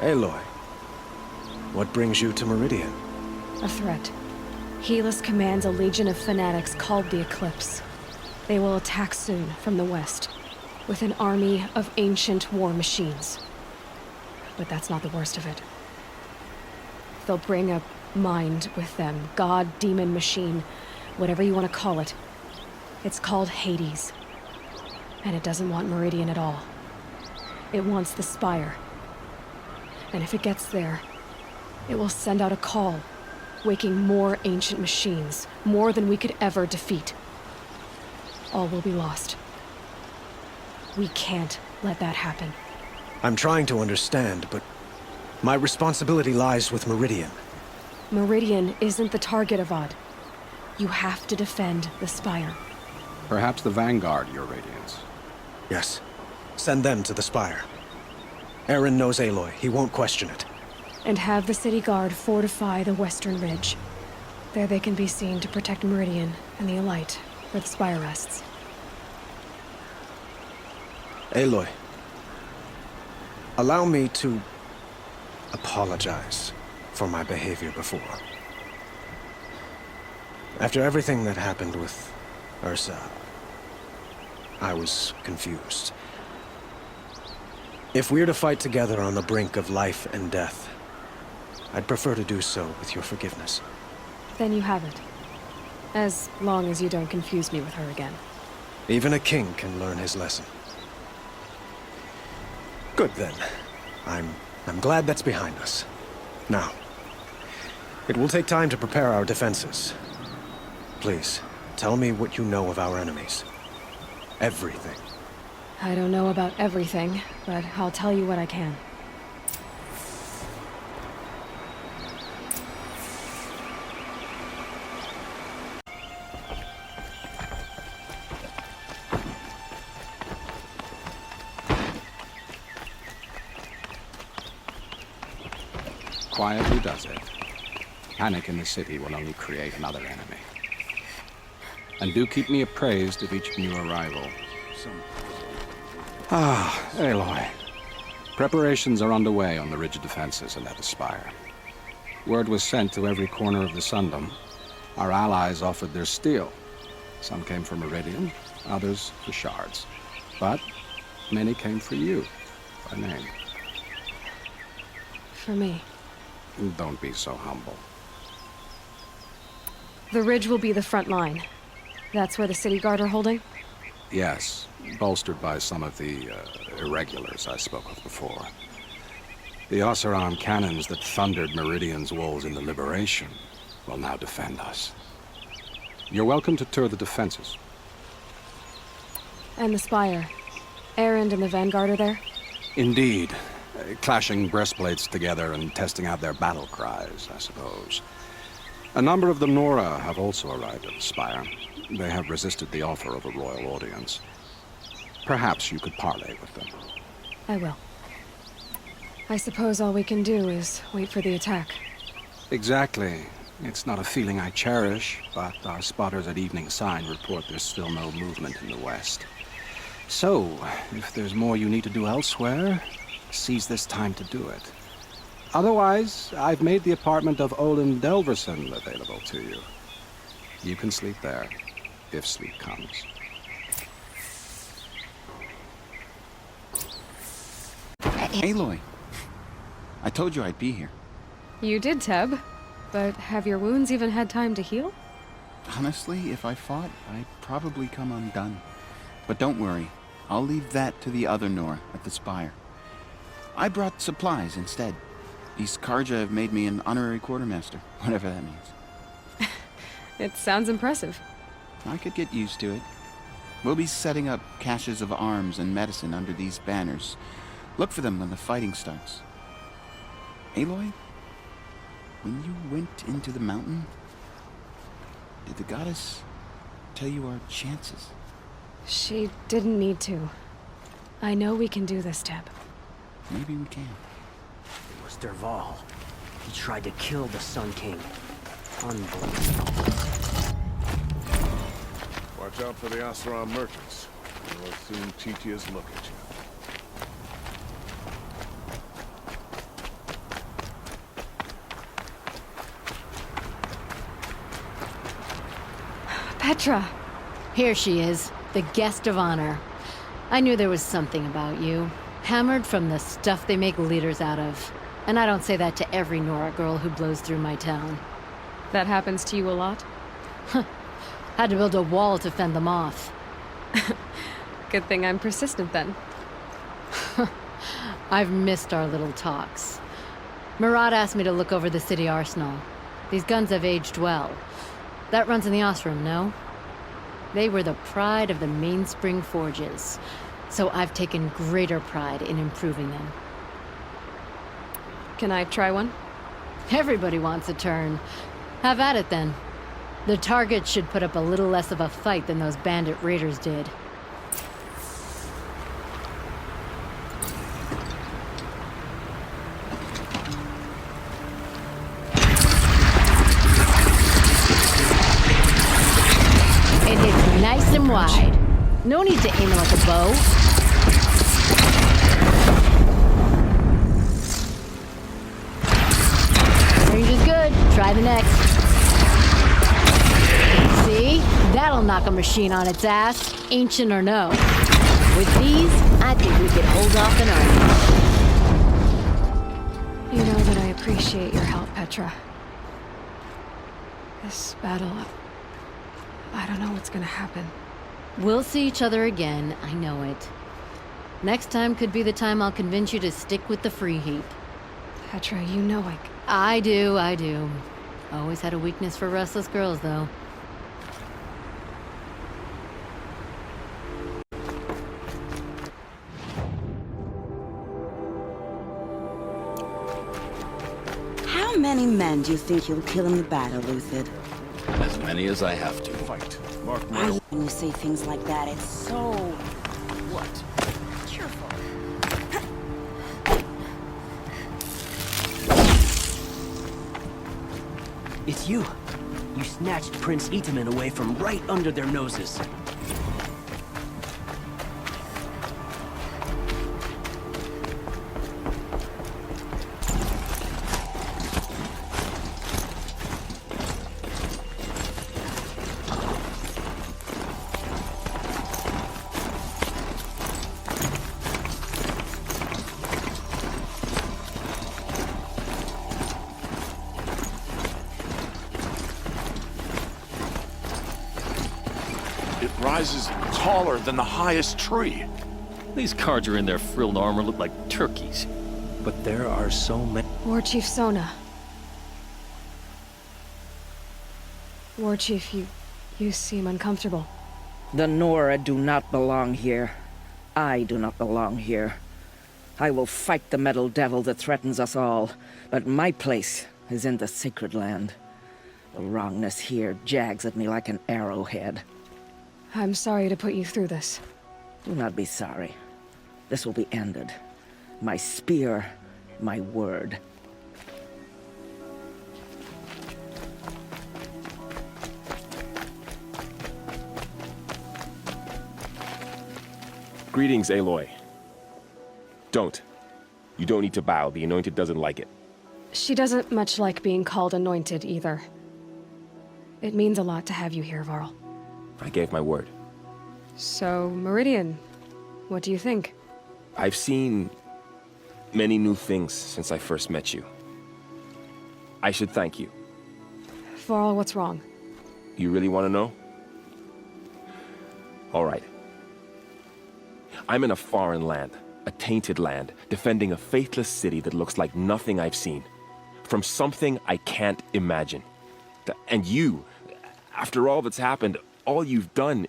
Aloy, what brings you to Meridian? A threat. Helis commands a legion of fanatics called the Eclipse. They will attack soon from the west, with an army of ancient war machines. But that's not the worst of it. They'll bring a mind with them, god, demon, machine, whatever you want to call it. It's called Hades. And it doesn't want Meridian at all. It wants the Spire. And if it gets there, it will send out a call, waking more ancient machines, more than we could ever defeat. All will be lost. We can't let that happen. I'm trying to understand, but my responsibility lies with Meridian. Meridian isn't the target, Avad. You have to defend the Spire. Perhaps the Vanguard, Your Radiance. Yes. Send them to the Spire. Aaron knows Aloy. He won't question it. And have the City Guard fortify the western ridge. There they can be seen to protect Meridian and the Elite, where the Spire rests. Aloy, allow me to apologize for my behavior before. After everything that happened with Ursa, I was confused. If we're to fight together on the brink of life and death, I'd prefer to do so with your forgiveness. Then you have it. As long as you don't confuse me with her again. Even a king can learn his lesson. Good then. I'm glad that's behind us. Now, it will take time to prepare our defenses. Please, tell me what you know of our enemies. Everything. I don't know about everything, but I'll tell you what I can. Quietly does it. Panic in the city will only create another enemy. And do keep me appraised of each new arrival. Aloy. Preparations are underway on the ridge defenses and at the Spire. Word was sent to every corner of the Sundom. Our allies offered their steel. Some came for Meridian, others for shards. But many came for you, by name. For me. Don't be so humble. The ridge will be the front line. That's where the City Guard are holding? Yes, bolstered by some of the irregulars I spoke of before. The Oseram cannons that thundered Meridian's walls in the Liberation will now defend us. You're welcome to tour the defenses. And the Spire. Erend and the Vanguard are there? Indeed. Clashing breastplates together and testing out their battle cries, I suppose. A number of the Nora have also arrived at the Spire. They have resisted the offer of a royal audience. Perhaps you could parley with them. I will. I suppose all we can do is wait for the attack. Exactly. It's not a feeling I cherish, but our spotters at Evening Sign report there's still no movement in the west. So, if there's more you need to do elsewhere, seize this time to do it. Otherwise, I've made the apartment of Olin Delverson available to you. You can sleep there, if sleep comes. Aloy, I told you I'd be here. You did, Teb. But have your wounds even had time to heal? Honestly, if I fought, I'd probably come undone. But don't worry, I'll leave that to the other Nor at the Spire. I brought supplies instead. These Karja have made me an honorary quartermaster, whatever that means. It sounds impressive. I could get used to it. We'll be setting up caches of arms and medicine under these banners. Look for them when the fighting starts. Aloy, when you went into the mountain, did the goddess tell you our chances? She didn't need to. I know we can do this, Teb. Maybe we can. It was Dervahl. He tried to kill the Sun King. Unbelievable. Watch out for the Oseram merchants. They will soon Titia's look at you. Petra! Here she is, the guest of honor. I knew there was something about you. Hammered from the stuff they make leaders out of. And I don't say that to every Nora girl who blows through my town. That happens to you a lot? Had to build a wall to fend them off. Good thing I'm persistent then. I've missed our little talks. Murad asked me to look over the city arsenal. These guns have aged well. That runs in the Osram, no? They were the pride of the Mainspring Forges, so I've taken greater pride in improving them. Can I try one? Everybody wants a turn. Have at it then. The target should put up a little less of a fight than those bandit raiders did. It hits nice and wide. No need to aim it like a bow. Range is good. Try the next. See? That'll knock a machine on its ass, ancient or no. With these, I think we could hold off an army. You know that I appreciate your help, Petra. This battle, I don't know what's gonna happen. We'll see each other again, I know it. Next time could be the time I'll convince you to stick with the free heap. Petra, you know I do. Always had a weakness for restless girls, though. How many men do you think you'll kill in the battle, Lucid? As many as I have to. Fight. Mark I my... hate when you say things like that. It's so... What? cheerful. It's you. You snatched Prince Itaman away from right under their noses. It rises taller than the highest tree. These cards are in their frilled armor look like turkeys. But there are so many... War Chief Sona. War Chief, you seem uncomfortable. The Nora do not belong here. I do not belong here. I will fight the metal devil that threatens us all, but my place is in the sacred land. The wrongness here jags at me like an arrowhead. I'm sorry to put you through this. Do not be sorry. This will be ended. My spear, my word. Greetings, Aloy. Don't. You don't need to bow. The Anointed doesn't like it. She doesn't much like being called anointed either. It means a lot to have you here, Varl. I gave my word. So, Meridian, what do you think? I've seen many new things since I first met you. I should thank you. Varl, what's wrong? You really want to know? All right. I'm in a foreign land, a tainted land, defending a faithless city that looks like nothing I've seen. From something I can't imagine. And you, after all that's happened, all you've done,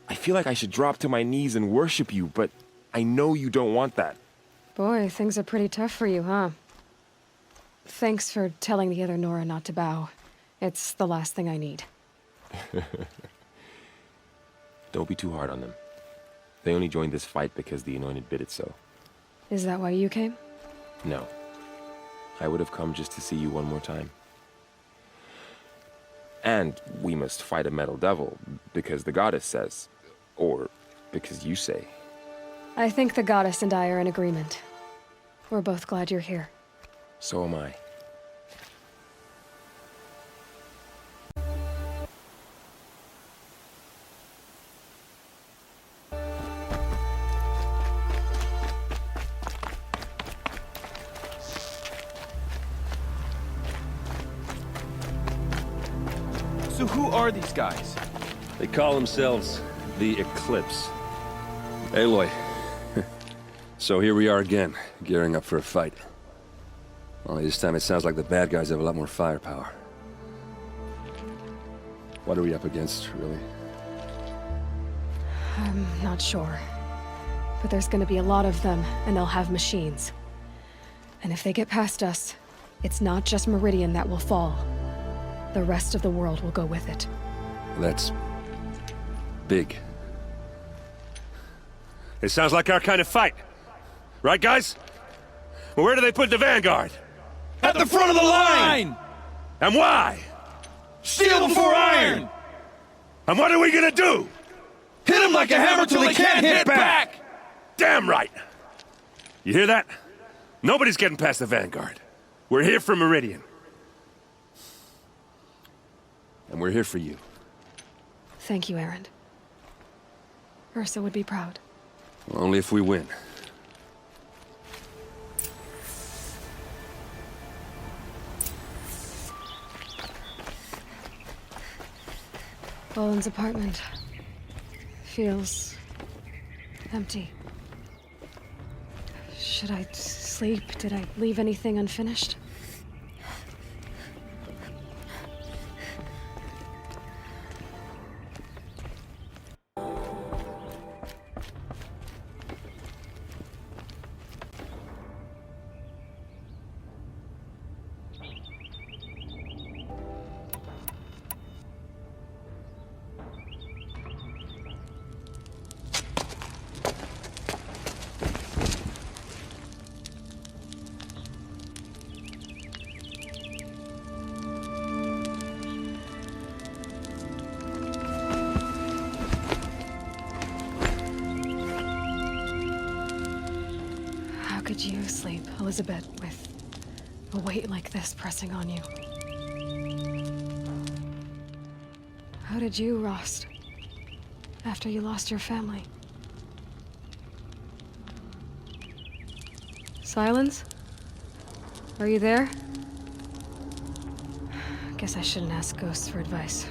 I feel like I should drop to my knees and worship you, but I know you don't want that. Boy, things are pretty tough for you, huh? Thanks for telling the other Nora not to bow. It's the last thing I need. Don't be too hard on them. They only joined this fight because the Anointed bid it so. Is that why you came? No. I would have come just to see you one more time. And we must fight a metal devil, because the goddess says. Or because you say. I think the goddess and I are in agreement. We're both glad you're here. So am I. So who are these guys? They call themselves the Eclipse. Aloy. So here we are again, gearing up for a fight. Only this time it sounds like the bad guys have a lot more firepower. What are we up against, really? I'm not sure. But there's gonna be a lot of them, and they'll have machines. And if they get past us, it's not just Meridian that will fall. The rest of the world will go with it. That's... big. It sounds like our kind of fight. Right, guys? Well, where do they put the Vanguard? At the front of the line! And why? Steel before iron! And what are we gonna do? Hit him like a hammer till he can't hit back! Damn right! You hear that? Nobody's getting past the Vanguard. We're here for Meridian. And we're here for you. Thank you, Erend. Ursa would be proud. Only if we win. Boland's apartment feels empty. Should I sleep? Did I leave anything unfinished? How could you sleep, Elizabeth, with a weight like this pressing on you? How did you, Rost, after you lost your family? Silence? Are you there? Guess I shouldn't ask ghosts for advice.